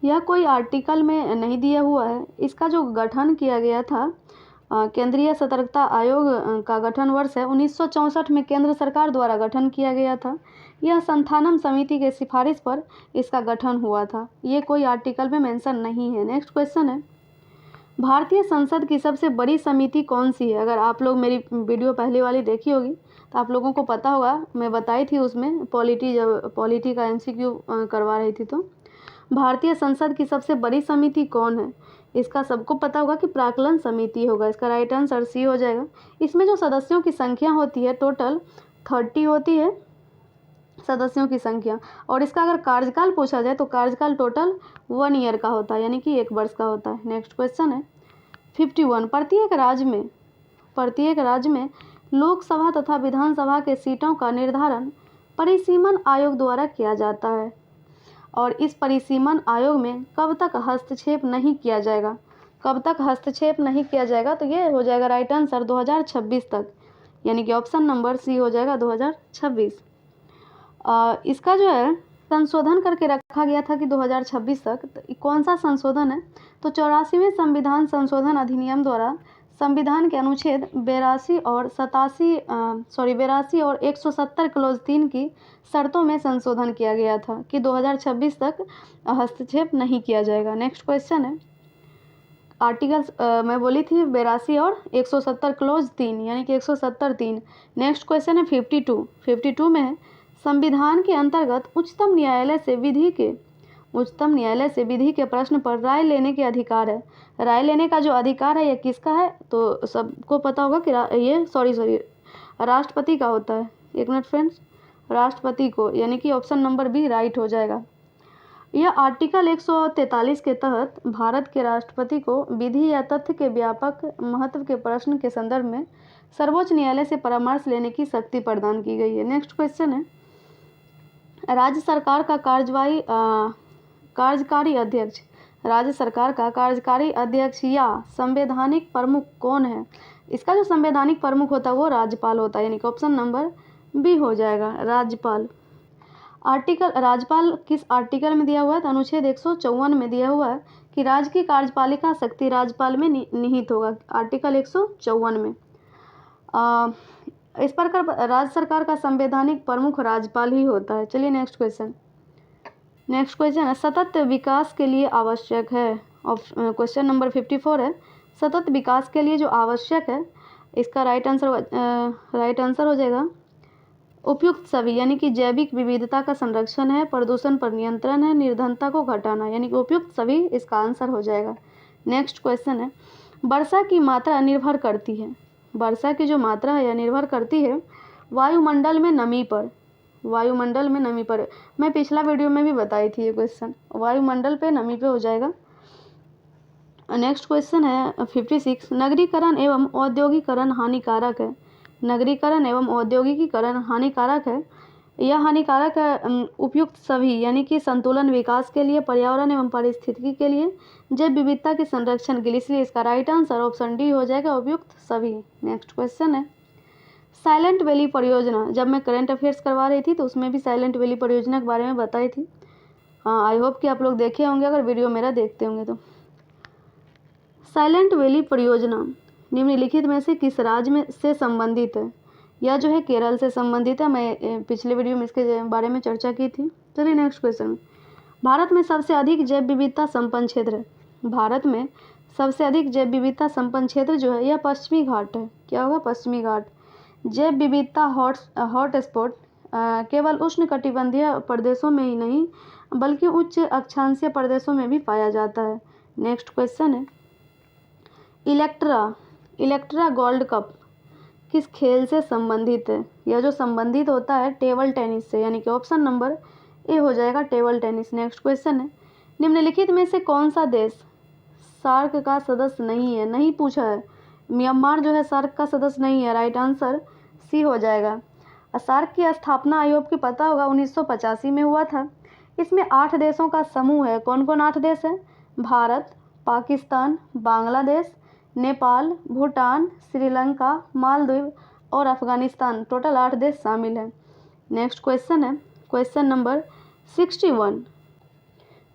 यह कोई आर्टिकल में नहीं दिया हुआ है। इसका जो गठन किया गया था, केंद्रीय सतर्कता आयोग का गठन वर्ष है 1964 में केंद्र सरकार द्वारा गठन किया गया था। यह संथानम समिति के सिफारिश पर इसका गठन हुआ था। ये कोई आर्टिकल में मेंशन नहीं है। नेक्स्ट क्वेश्चन है, भारतीय संसद की सबसे बड़ी समिति कौन सी है। अगर आप लोग मेरी वीडियो पहले वाली देखी होगी तो आप लोगों को पता होगा, मैं बताई थी उसमें पॉलिटी का MCQ करवा रही थी। तो भारतीय संसद की सबसे बड़ी समिति कौन है, इसका सबको पता होगा कि प्राक्कलन समिति होगा। इसका राइट आंसर सी हो जाएगा। इसमें जो सदस्यों की संख्या होती है टोटल 30 होती है सदस्यों की संख्या। और इसका अगर कार्यकाल पूछा जाए तो कार्यकाल टोटल 1 ईयर का होता है, यानी कि 1 वर्ष का होता है। नेक्स्ट क्वेश्चन है 51, प्रत्येक राज्य में लोकसभा तथा विधानसभा के सीटों का निर्धारण परिसीमन आयोग द्वारा किया जाता है, और इस परिसीमन आयोग में कब तक हस्तक्षेप नहीं किया जाएगा, कब तक हस्तक्षेप नहीं किया जाएगा, तो ये हो जाएगा राइट आंसर 2026 तक, यानी कि ऑप्शन नंबर सी हो जाएगा 2026। इसका जो है संशोधन करके रखा गया था कि 2026 तक, तो कौन सा संशोधन है, तो 84वें संविधान संशोधन अधिनियम द्वारा संविधान के अनुच्छेद 82 और 170 क्लोज 3 की शर्तों में संशोधन किया गया था कि 2026 तक हस्तक्षेप नहीं किया जाएगा। नेक्स्ट क्वेश्चन है, आर्टिकल्स मैं बोली थी 82 और 170 क्लोज 3, यानी कि 170(3). नेक्स्ट क्वेश्चन है 52 में है, संविधान के अंतर्गत उच्चतम न्यायालय से विधि के प्रश्न पर राय लेने के अधिकार है। राय लेने का जो अधिकार है ये किसका है, तो सबको पता होगा कि ये राष्ट्रपति का होता है। एक मिनट फ्रेंड्स, राष्ट्रपति को, यानी कि ऑप्शन नंबर बी राइट हो जाएगा। यह आर्टिकल 143 के तहत भारत के राष्ट्रपति को विधि या तथ्य के व्यापक महत्व के प्रश्न के संदर्भ में सर्वोच्च न्यायालय से परामर्श लेने की शक्ति प्रदान की गई है। नेक्स्ट क्वेश्चन है, राज्य सरकार का कार्यकारी अध्यक्ष, राज्य सरकार का कार्यकारी अध्यक्ष या संवैधानिक प्रमुख कौन है। इसका जो संवैधानिक प्रमुख होता है वो राज्यपाल होता है, यानी कि ऑप्शन नंबर बी हो जाएगा राज्यपाल। राज्यपाल किस आर्टिकल में दिया हुआ है, तो अनुच्छेद 154 में दिया हुआ है कि राज्य की कार्यपालिका शक्ति राज्यपाल में निहित होगा, आर्टिकल 154 में। इस प्रकार राज्य सरकार का संवैधानिक प्रमुख राज्यपाल ही होता है। चलिए नेक्स्ट क्वेश्चन, नेक्स्ट क्वेश्चन है सतत विकास के लिए आवश्यक है। क्वेश्चन नंबर 54 है सतत विकास के लिए जो आवश्यक है, इसका राइट आंसर हो जाएगा उपयुक्त सभी, यानी कि जैविक विविधता का संरक्षण है, प्रदूषण पर नियंत्रण है, निर्धनता को घटाना, यानी कि उपयुक्त सभी इसका आंसर हो जाएगा। नेक्स्ट क्वेश्चन है वर्षा की मात्रा निर्भर करती है, वर्षा की जो मात्रा है यह निर्भर करती है वायुमंडल में नमी पर, वायुमंडल में नमी पर। मैं पिछला वीडियो में भी बताई थी ये क्वेश्चन, वायुमंडल पे नमी पे हो जाएगा। नेक्स्ट क्वेश्चन है 56 नगरीकरण एवं औद्योगिकरण हानिकारक है, नगरीकरण एवं औद्योगिकीकरण हानिकारक है, यह हानिकारक है उपयुक्त सभी, यानी कि संतुलन विकास के लिए, पर्यावरण एवं पारिस्थितिकी के लिए, जैव विविधता के संरक्षण के लिए, इसलिए इसका राइट आंसर ऑप्शन डी हो जाएगा उपयुक्त सभी। नेक्स्ट क्वेश्चन है साइलेंट वैली परियोजना, जब मैं करंट अफेयर्स करवा रही थी तो उसमें भी साइलेंट वैली परियोजना के बारे में बताई थी। हाँ, आई होप कि आप लोग देखे होंगे अगर वीडियो मेरा देखते होंगे तो। साइलेंट वैली परियोजना निम्नलिखित में से किस राज्य में से संबंधित है, यह जो है केरल से संबंधित है, मैं पिछले वीडियो में इसके बारे में चर्चा की थी। चलिए नेक्स्ट क्वेश्चन, भारत में सबसे अधिक जैव विविधता संपन्न क्षेत्र है, भारत में सबसे अधिक जैव विविधता संपन्न क्षेत्र जो है यह पश्चिमी घाट है। क्या होगा? पश्चिमी घाट। जैव विविधता हॉट स्पॉट केवल उष्णकटिबंधीय प्रदेशों में ही नहीं बल्कि उच्च अक्षांशीय प्रदेशों में भी पाया जाता है। नेक्स्ट क्वेश्चन है इलेक्ट्रा गोल्ड कप किस खेल से संबंधित है, यह जो संबंधित होता है टेबल टेनिस से, यानी कि ऑप्शन नंबर ए हो जाएगा टेबल टेनिस। नेक्स्ट क्वेश्चन है निम्नलिखित में से कौन सा देश सार्क का सदस्य नहीं है, नहीं पूछा है, म्यांमार जो है सार्क का सदस्य नहीं है, राइट आंसर सी हो जाएगा। सार्क की स्थापना आयोग की पता होगा 1985 में हुआ था। इसमें 8 देशों का समूह है। कौन कौन 8 देश है? भारत, पाकिस्तान, बांग्लादेश, नेपाल, भूटान, श्रीलंका, मालदीव और अफगानिस्तान, टोटल 8 देश शामिल हैं। नेक्स्ट क्वेश्चन है क्वेश्चन नंबर 61।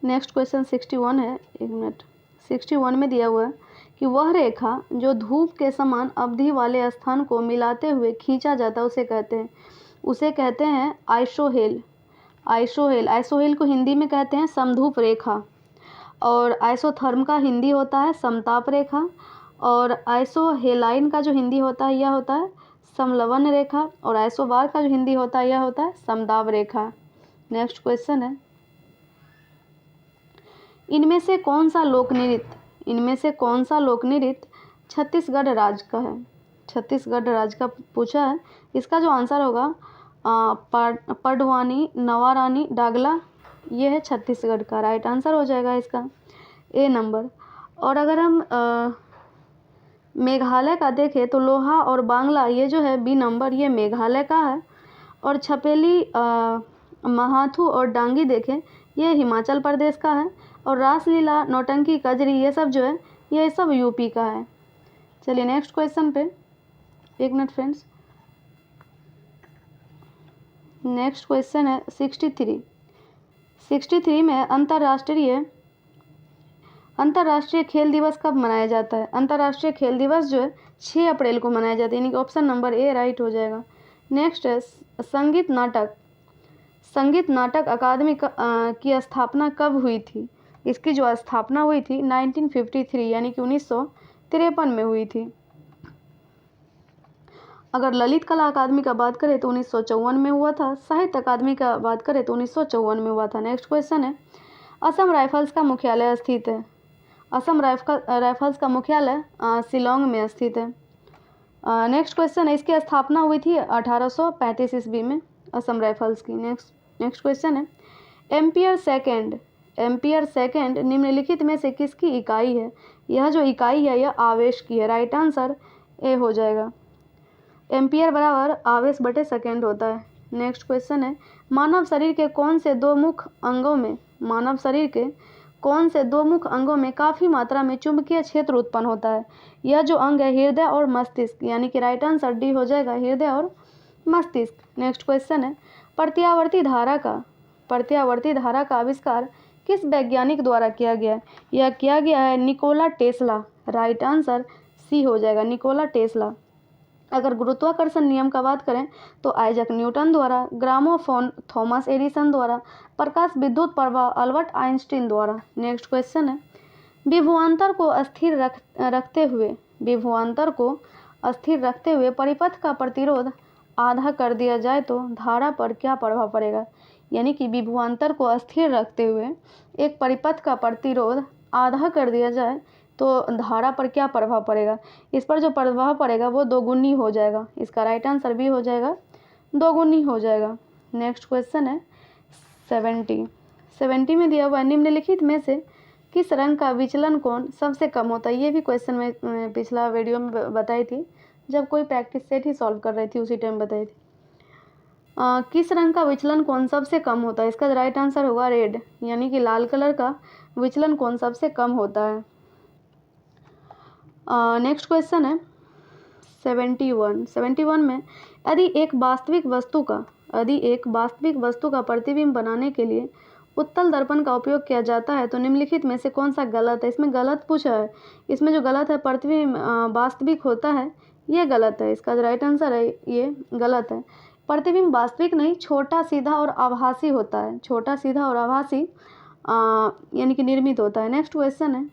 नेक्स्ट क्वेश्चन 61 है, एक मिनट, 61 में दिया हुआ है कि वह रेखा जो धूप के समान अवधि वाले स्थान को मिलाते हुए खींचा जाता है उसे कहते हैं आइसोहेल। आइसोहेल को हिंदी में कहते हैं समधूप रेखा, और आइसोथर्म का हिंदी होता है समताप रेखा, और आइसोहेलाइन का जो हिंदी होता है यह होता है समलवन रेखा, और आइसोबार का जो हिंदी होता है यह होता है समदाब रेखा। नेक्स्ट क्वेश्चन है इनमें से कौन सा लोक नृत्य छत्तीसगढ़ राज्य का है, छत्तीसगढ़ राज्य का पूछा है। इसका जो आंसर होगा पडवानी, नवारानी, डागला, ये है छत्तीसगढ़ का, राइट आंसर हो जाएगा इसका ए नंबर। और अगर हम मेघालय का देखें तो लोहा और बांग्ला ये जो है बी नंबर, ये मेघालय का है, और छपेली, महाथू और डांगी देखें ये हिमाचल प्रदेश का है, और रासलीला, नौटंकी, कजरी ये सब जो है ये सब यूपी का है। चलिए नेक्स्ट क्वेश्चन पे, एक मिनट फ्रेंड्स। नेक्स्ट क्वेश्चन है 63 में अंतर्राष्ट्रीय खेल दिवस कब मनाया जाता है? अंतर्राष्ट्रीय खेल दिवस जो है 6 अप्रैल को मनाया जाता है, यानी कि ऑप्शन नंबर ए राइट हो जाएगा। नेक्स्ट है संगीत नाटक अकादमी की स्थापना कब हुई थी? इसकी जो स्थापना हुई थी 1953, यानी कि 1953 में हुई थी। अगर ललित कला अकादमी का बात करें तो 1954 में हुआ था, साहित्य अकादमी का बात करें तो 1954 में हुआ था। नेक्स्ट क्वेश्चन है असम राइफल्स का मुख्यालय स्थित है, असम राइफल्स का मुख्यालय शिलोंग में स्थित है। नेक्स्ट क्वेश्चन है इसकी स्थापना हुई थी 1835 ईस्वी में असम राइफल्स की। नेक्स्ट क्वेश्चन है एम्पियर सेकेंड निम्नलिखित में से किसकी इकाई है? यह जो इकाई है यह आवेश की है, राइट आंसर ए हो जाएगा। एम्पियर बराबर आवेश बटे सेकेंड होता है। नेक्स्ट क्वेश्चन है मानव शरीर के कौन से दो मुख्य अंगों में काफ़ी मात्रा में चुंबकीय क्षेत्र उत्पन्न होता है? यह जो अंग है हृदय और मस्तिष्क, यानी कि राइट आंसर डी हो जाएगा, हृदय और मस्तिष्क। नेक्स्ट क्वेश्चन है प्रत्यावर्ती धारा का आविष्कार किस वैज्ञानिक द्वारा किया गया? यह किया गया है Nikola Tesla, right answer C हो जाएगा, निकोला टेस्ला। अगर गुरुत्वाकर्षण नियम का बात करें तो आइजैक न्यूटन द्वारा, ग्रामोफोन थॉमस एडिसन द्वारा, प्रकाश विद्युत प्रवाह अल्बर्ट आइंस्टीन द्वारा। नेक्स्ट क्वेश्चन है, विभवांतर को स्थिर रखते हुए परिपथ का प्रतिरोध आधा कर दिया जाए तो धारा पर क्या प्रभाव पड़ेगा। यानी कि विभवांतर को स्थिर रखते हुए एक परिपथ का प्रतिरोध आधा कर दिया जाए तो धारा पर क्या प्रभाव पड़ेगा। इस पर जो प्रभाव पड़ेगा वो दोगुनी हो जाएगा। इसका राइट आंसर भी हो जाएगा दोगुनी हो जाएगा। नेक्स्ट क्वेश्चन है 70 में दिया हुआ निम्नलिखित में से किस रंग का विचलन कोण सबसे कम होता है। ये भी क्वेश्चन मैं पिछला वीडियो में बताई थी, जब कोई प्रैक्टिस सेट ही सॉल्व कर रही थी उसी टाइम बताई थी। किस रंग का विचलन कोण सबसे कम होता है। इसका राइट आंसर होगा रेड, यानी कि लाल कलर का विचलन कोण सबसे कम होता है। नेक्स्ट क्वेश्चन है 71 में यदि एक वास्तविक वस्तु का प्रतिबिंब बनाने के लिए उत्तल दर्पण का उपयोग किया जाता है तो निम्नलिखित में से कौन सा गलत है। इसमें गलत पूछा है, इसमें जो गलत है प्रतिबिंब वास्तविक होता है, ये गलत है। इसका राइट आंसर है ये गलत है। प्रतिबिंब वास्तविक नहीं, छोटा सीधा और आभासी होता है। छोटा सीधा और आभासी यानी कि निर्मित होता है। नेक्स्ट क्वेश्चन है,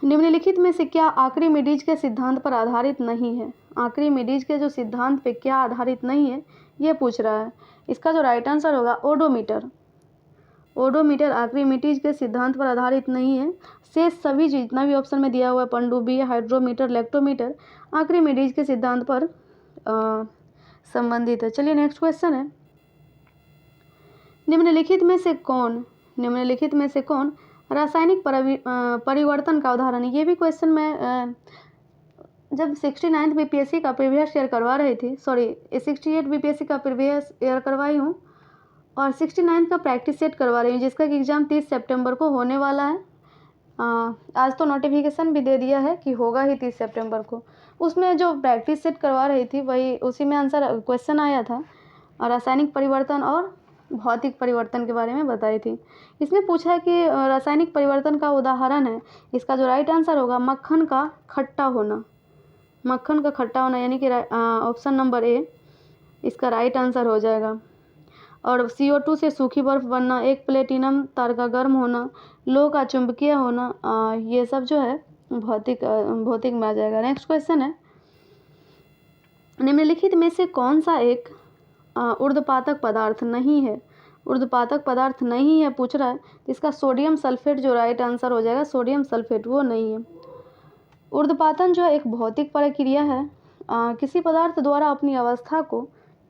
निम्नलिखित में से क्या आर्किमिडीज के सिद्धांत पर आधारित नहीं है। आर्किमिडीज के जो सिद्धांत पे क्या आधारित नहीं है ये पूछ रहा है। इसका जो राइट आंसर होगा ओडोमीटर आर्किमिडीज के सिद्धांत पर आधारित नहीं है। शेष सभी जितना भी ऑप्शन में दिया हुआ है, पनडुब्बी, हाइड्रोमीटर, लेक्टोमीटर, आर्किमिडीज के सिद्धांत पर संबंधित है। चलिए नेक्स्ट क्वेश्चन है, निम्नलिखित में से कौन रासायनिक परिवर्तन का उदाहरण है। ये भी क्वेश्चन मैं जब 69th बीपीएससी का प्रीवियस ईयर करवा रही थी, 68 बीपीएससी का प्रीवियस ईयर करवाई हूँ और 69 का प्रैक्टिस सेट करवा रही हूँ, जिसका कि एग्ज़ाम 30 सितंबर को होने वाला है। आज तो नोटिफिकेशन भी दे दिया है कि होगा ही 30 सितंबर को। उसमें जो प्रैक्टिस सेट करवा रही थी वही उसी में आंसर क्वेश्चन आया था, रासायनिक परिवर्तन और भौतिक परिवर्तन के बारे में बताई थी। इसमें पूछा है कि रासायनिक परिवर्तन का उदाहरण है। इसका जो राइट आंसर होगा मक्खन का खट्टा होना, यानी कि ऑप्शन नंबर ए इसका राइट आंसर हो जाएगा। और CO2 से सूखी बर्फ बनना, एक प्लेटिनम तार का गर्म होना, लोह का चुंबकीय होना, ये सब जो है भौतिक में आ जाएगा। नेक्स्ट क्वेश्चन है, निम्नलिखित में से कौन सा एक ऊर्ध्वपातक पदार्थ नहीं है। ऊर्ध्वपातक पदार्थ नहीं है पूछ रहा है, इसका सोडियम सल्फेट जो राइट आंसर हो जाएगा, सोडियम सल्फेट वो नहीं है। ऊर्ध्वपातन जो है एक भौतिक प्रक्रिया है। किसी पदार्थ द्वारा अपनी अवस्था को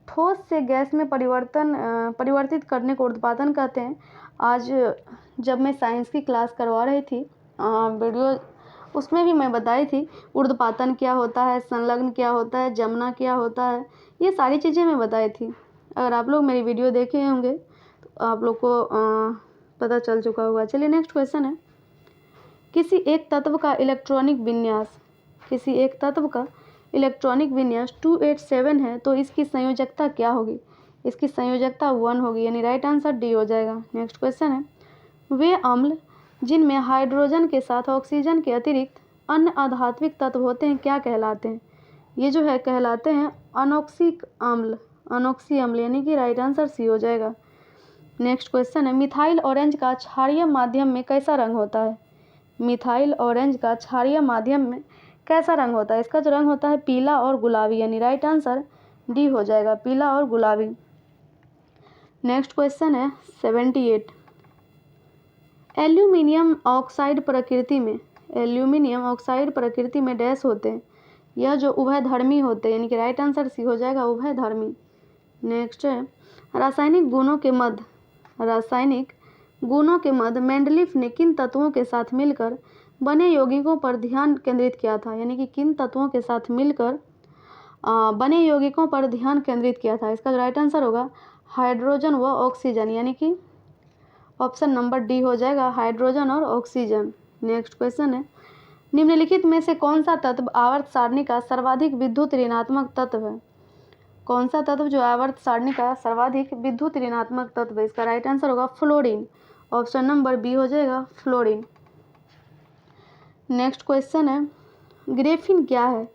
ठोस से गैस में परिवर्तित करने को ऊर्ध्वपातन कहते हैं। आज जब मैं साइंस की क्लास करवा रही थी वीडियो, उसमें भी मैं बताई थी ऊर्ध्वपातन क्या होता है, संलग्न क्या होता है, जमना क्या होता है, ये सारी चीज़ें मैं बताई थी। अगर आप लोग मेरी वीडियो देखे होंगे तो आप लोग को पता चल चुका होगा। चलिए नेक्स्ट क्वेश्चन है, किसी एक तत्व का इलेक्ट्रॉनिक विन्यास 287 है तो इसकी संयोजकता क्या होगी। इसकी संयोजकता 1 होगी, यानी राइट आंसर डी हो जाएगा। नेक्स्ट क्वेश्चन है, वे अम्ल जिनमें हाइड्रोजन के साथ ऑक्सीजन के अतिरिक्त अन्य अधात्विक तत्व होते हैं क्या कहलाते हैं। ये जो है कहलाते हैं अनोक्सी अम्ल, यानी कि राइट आंसर सी हो जाएगा। नेक्स्ट क्वेश्चन है, मिथाइल ऑरेंज का क्षारीय माध्यम में कैसा रंग होता है। मिथाइल ऑरेंज का क्षारीय माध्यम में कैसा रंग होता है। इसका जो रंग होता है पीला और गुलाबी, यानी राइट आंसर डी हो जाएगा, पीला और गुलाबी। नेक्स्ट क्वेश्चन है 78, एल्यूमिनियम ऑक्साइड प्रकृति में डैश होते हैं, यह जो उभयधर्मी होते हैं, यानी कि राइट आंसर सी हो जाएगा, उभयधर्मी। नेक्स्ट है, रासायनिक गुणों के मध्य मेंडलीफ ने किन तत्वों के साथ मिलकर बने यौगिकों पर ध्यान केंद्रित किया था। यानी कि किन तत्वों के साथ मिलकर बने यौगिकों पर ध्यान केंद्रित किया था। इसका राइट आंसर होगा हाइड्रोजन व ऑक्सीजन, यानी कि ऑप्शन नंबर डी हो जाएगा, हाइड्रोजन और ऑक्सीजन। नेक्स्ट क्वेश्चन है, निम्नलिखित में से कौन सा तत्व आवर्त सारणी का सर्वाधिक विद्युत ऋणात्मक तत्व है। कौन सा तत्व जो आवर्त सारणी का सर्वाधिक विद्युत ऋणात्मक तत्व है। इसका राइट आंसर होगा फ्लोरीन, ऑप्शन नंबर बी हो जाएगा, फ्लोरीन। नेक्स्ट क्वेश्चन है, ग्रेफीन क्या है।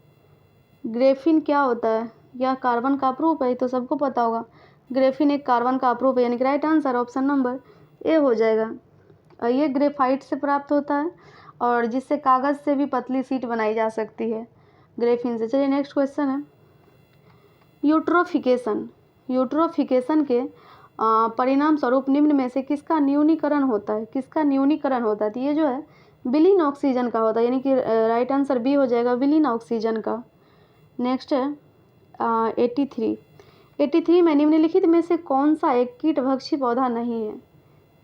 ग्रेफिन क्या होता है? यह कार्बन का अप्रूप है, तो सबको पता होगा। ग्रेफिन एक कार्बन का अप्रूप है, यानी कि right answer option number A हो जाएगा। और ये ग्रेफाइट से प्राप्त होता है और जिससे कागज़ से भी पतली शीट बनाई जा सकती है ग्रेफिन से। चलिए नेक्स्ट क्वेश्चन है यूट्रोफिकेशन। यूट्रोफिकेशन के परिणाम स्वरूप निम्न में से किसका न्यूनीकरण होता है? किसका न्यूनीकरण होता है? तो ये जो है विलीन ऑक्सीजन का होता है, यानी कि राइट आंसर बी हो जाएगा, विलीन ऑक्सीजन का। नेक्स्ट है 83 में निम्नलिखित में से कौन सा एक कीटभक्षी पौधा नहीं है?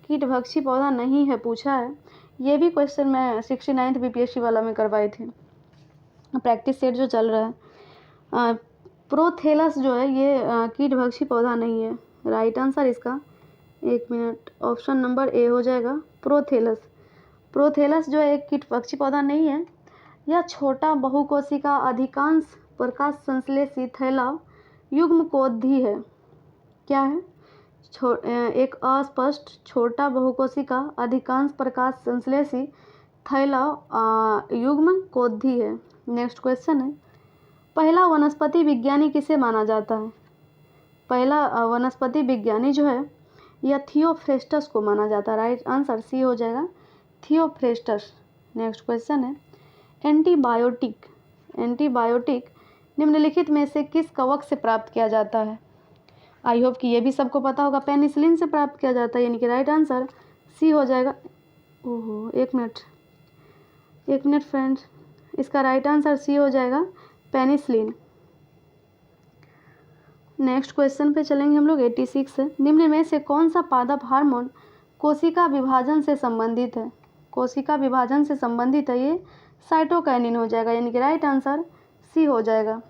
कीटभक्षी पौधा नहीं है पूछा है। ये भी क्वेश्चन मैं 69th बीपीएससी वाला में करवाए थे, प्रैक्टिस सेट जो चल रहा है। प्रोथेलस जो है ये कीटभक्षी पौधा नहीं है। राइट आंसर इसका, एक मिनट, ऑप्शन नंबर ए हो जाएगा, प्रोथेलस। प्रोथेलस जो है एक कीटभक्षी पौधा नहीं है। यह छोटा बहुकोशिका अधिकांश प्रकाश संश्लेषी थैलाव युग्मकोद्भि है। क्या है? एक अस्पष्ट छोटा बहुकोशिका अधिकांश प्रकाश संश्लेषी थैलाव युग्मकोद्भि है। नेक्स्ट क्वेश्चन है पहला वनस्पति विज्ञानी किसे माना जाता है? पहला वनस्पति विज्ञानी जो है यह थियोफ्रेस्टस को माना जाता है। राइट आंसर सी हो जाएगा, थियोफ्रेस्टस। नेक्स्ट क्वेश्चन है एंटीबायोटिक। एंटीबायोटिक निम्नलिखित में से किस कवक से प्राप्त किया जाता है? आई होप कि ये भी सबको पता होगा, पेनिसिलिन से प्राप्त किया जाता है, यानी कि राइट आंसर सी हो जाएगा। ओहो, एक मिनट फ्रेंड्स, इसका राइट आंसर सी हो जाएगा, पेनिसिलिन। नेक्स्ट क्वेश्चन पे चलेंगे हम लोग 86 से। निम्न में से कौन सा पादप हार्मोन कोशिका विभाजन से संबंधित है? कोशिका विभाजन से संबंधित है, ये साइटोकाइनिन हो जाएगा, यानी कि राइट आंसर सी हो जाएगा।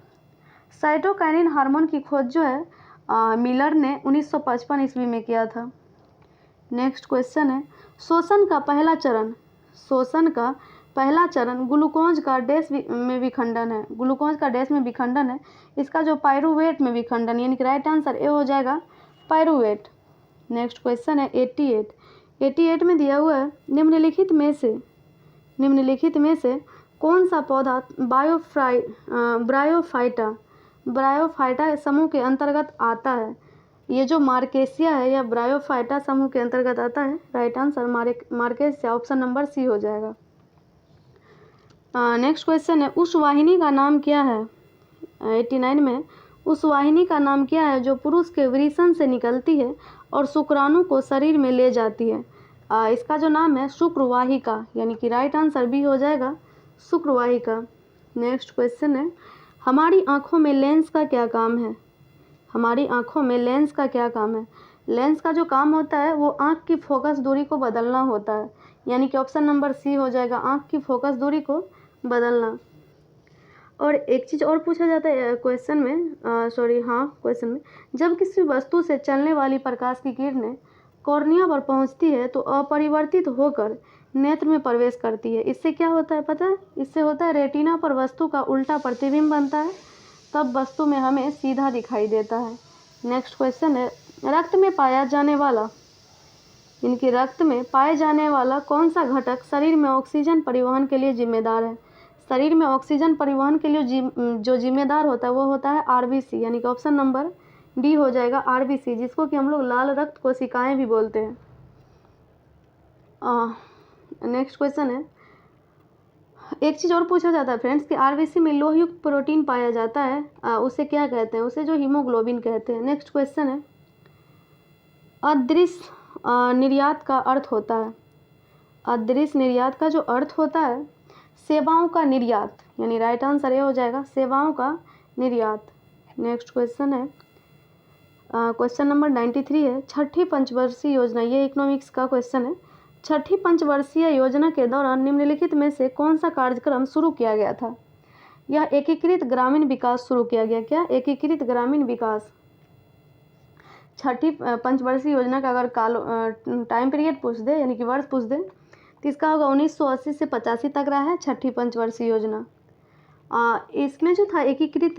साइटोकाइनिन हार्मोन की खोज जो है मिलर ने 1955 ईस्वी में किया था। नेक्स्ट क्वेश्चन है शोषण का पहला चरण। शोषण का पहला चरण ग्लूकोज का डैश में विखंडन है। ग्लूकोज का डैश में विखंडन है, इसका जो पायरुवेट में विखंडन, यानी कि राइट आंसर ए हो जाएगा, पायरुवेट। नेक्स्ट क्वेश्चन है 88 में दिया हुआ है निम्नलिखित में से कौन सा पौधा ब्रायोफाइटा समूह के अंतर्गत आता है? ये जो मार्केसिया है यह ब्रायोफाइटा समूह के अंतर्गत आता है। राइट आंसर मार्केसिया, ऑप्शन नंबर सी हो जाएगा। नेक्स्ट क्वेश्चन है उस वाहिनी का नाम क्या है? 89 में उस वाहिनी का नाम क्या है जो पुरुष के वृषण से निकलती है और शुक्राणु को शरीर में ले जाती है? इसका जो नाम है शुक्रवाहिका, यानी कि राइट आंसर बी हो जाएगा, शुक्रवाहिका। नेक्स्ट क्वेश्चन है हमारी आँखों में लेंस का क्या काम है? हमारी आँखों में लेंस का क्या काम है? लेंस का जो काम होता है वो आँख की फोकस दूरी को बदलना होता है, यानी कि ऑप्शन नंबर सी हो जाएगा, आँख की फोकस दूरी को बदलना। और एक चीज़ और पूछा जाता है क्वेश्चन में, क्वेश्चन में जब किसी वस्तु से चलने वाली प्रकाश की किरणें कॉर्निया पर पहुंचती है तो अपरिवर्तित होकर नेत्र में प्रवेश करती है। इससे क्या होता है पता है? इससे होता है रेटिना पर वस्तु का उल्टा प्रतिबिंब बनता है, तब वस्तु में हमें सीधा दिखाई देता है। नेक्स्ट क्वेश्चन है रक्त में पाया जाने वाला, इनकी रक्त में पाए जाने वाला कौन सा घटक शरीर में ऑक्सीजन परिवहन के लिए जिम्मेदार है? शरीर में ऑक्सीजन परिवहन के लिए जो जिम्मेदार होता है वो होता है आरबीसी, यानी कि ऑप्शन नंबर डी हो जाएगा, आरबीसी, जिसको कि हम लोग लाल रक्त कोशिकाएं भी बोलते हैं। नेक्स्ट क्वेश्चन है एक चीज़ और पूछा जाता है फ्रेंड्स कि आरबीसी में लोहयुक्त प्रोटीन पाया जाता है, उसे क्या कहते हैं? उसे जो हीमोग्लोबिन कहते हैं। नेक्स्ट क्वेश्चन है अदृश्य निर्यात का अर्थ होता है। अदृश्य निर्यात का जो अर्थ होता है सेवाओं का निर्यात, यानी राइट आंसर ये हो जाएगा, सेवाओं का निर्यात। नेक्स्ट क्वेश्चन है क्वेश्चन नंबर 93 है छठी पंचवर्षीय योजना, ये इकोनॉमिक्स का क्वेश्चन है। छठी पंचवर्षीय योजना के दौरान निम्नलिखित में से कौन सा कार्यक्रम शुरू किया गया था? यह एकीकृत ग्रामीण विकास शुरू किया गया। क्या? एकीकृत ग्रामीण विकास। छठी पंचवर्षीय योजना का अगर टाइम पीरियड पूछ दे, यानी कि वर्ष पूछ दे, तो इसका होगा 1980 से 85 तक रहा है छठी पंचवर्षीय योजना। इसमें जो था एकीकृत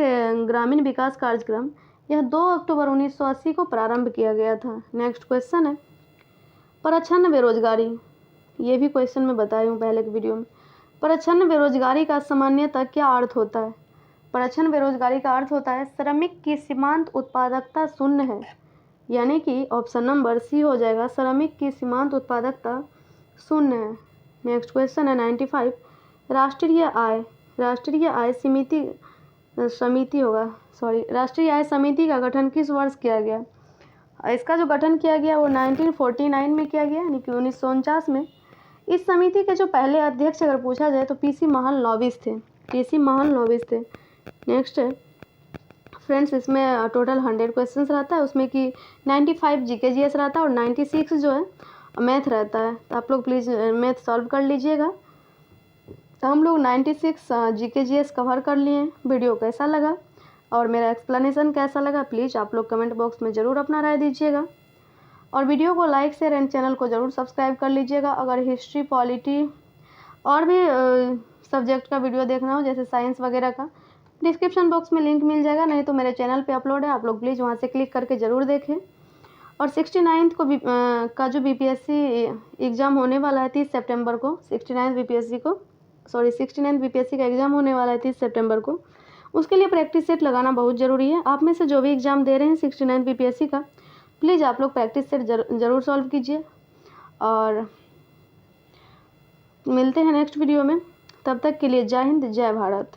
ग्रामीण विकास कार्यक्रम, यह 2 अक्टूबर 1980 को प्रारंभ किया गया था। नेक्स्ट क्वेश्चन है प्रच्छन्न बेरोजगारी, ये भी क्वेश्चन मैं बताई हूँ पहले के वीडियो में। प्रच्छन्न बेरोजगारी का सामान्यतः क्या अर्थ होता है? प्रच्छन्न बेरोजगारी का अर्थ होता है श्रमिक की सीमांत उत्पादकता शून्य है, यानी कि ऑप्शन नंबर सी हो जाएगा, श्रमिक की सीमांत उत्पादकता शून्य है। नेक्स्ट क्वेश्चन है 95, राष्ट्रीय आय समिति का गठन किस वर्ष किया गया? इसका जो गठन किया गया वो 1949 में किया गया, यानी कि 1949 में। इस समिति के जो पहले अध्यक्ष अगर पूछा जाए तो पीसी महन लॉबिस थे। नेक्स्ट है फ्रेंड्स, इसमें टोटल 100 क्वेश्चंस रहता है, उसमें कि 95 GK/GS रहता है और 96 जो है मैथ रहता है। तो आप लोग प्लीज़ मैथ सॉल्व कर लीजिएगा। तो हम लोग 96 GK/GS कवर कर लिए। वीडियो कैसा लगा और मेरा एक्सप्लेनेशन कैसा लगा प्लीज़ आप लोग कमेंट बॉक्स में ज़रूर अपना राय दीजिएगा, और वीडियो को लाइक शेयर एंड चैनल को ज़रूर सब्सक्राइब कर लीजिएगा। अगर हिस्ट्री, पॉलिटी और भी सब्जेक्ट का वीडियो देखना हो जैसे साइंस वगैरह का, डिस्क्रिप्शन बॉक्स में लिंक मिल जाएगा, नहीं तो मेरे चैनल पे अपलोड है, आप लोग प्लीज़ वहाँ से क्लिक करके ज़रूर देखें। और 69th को का जो BPSC एग्ज़ाम होने वाला है 30 सितंबर को, 69th BPSC का एग्ज़ाम होने वाला है 30 सितंबर को, उसके लिए प्रैक्टिस सेट लगाना बहुत ज़रूरी है। आप में से जो भी एग्ज़ाम दे रहे हैं 69th BPSC का, प्लीज़ आप लोग प्रैक्टिस सेट ज़रूर सॉल्व कीजिए। और मिलते हैं नेक्स्ट वीडियो में, तब तक के लिए जय हिंद, जय भारत।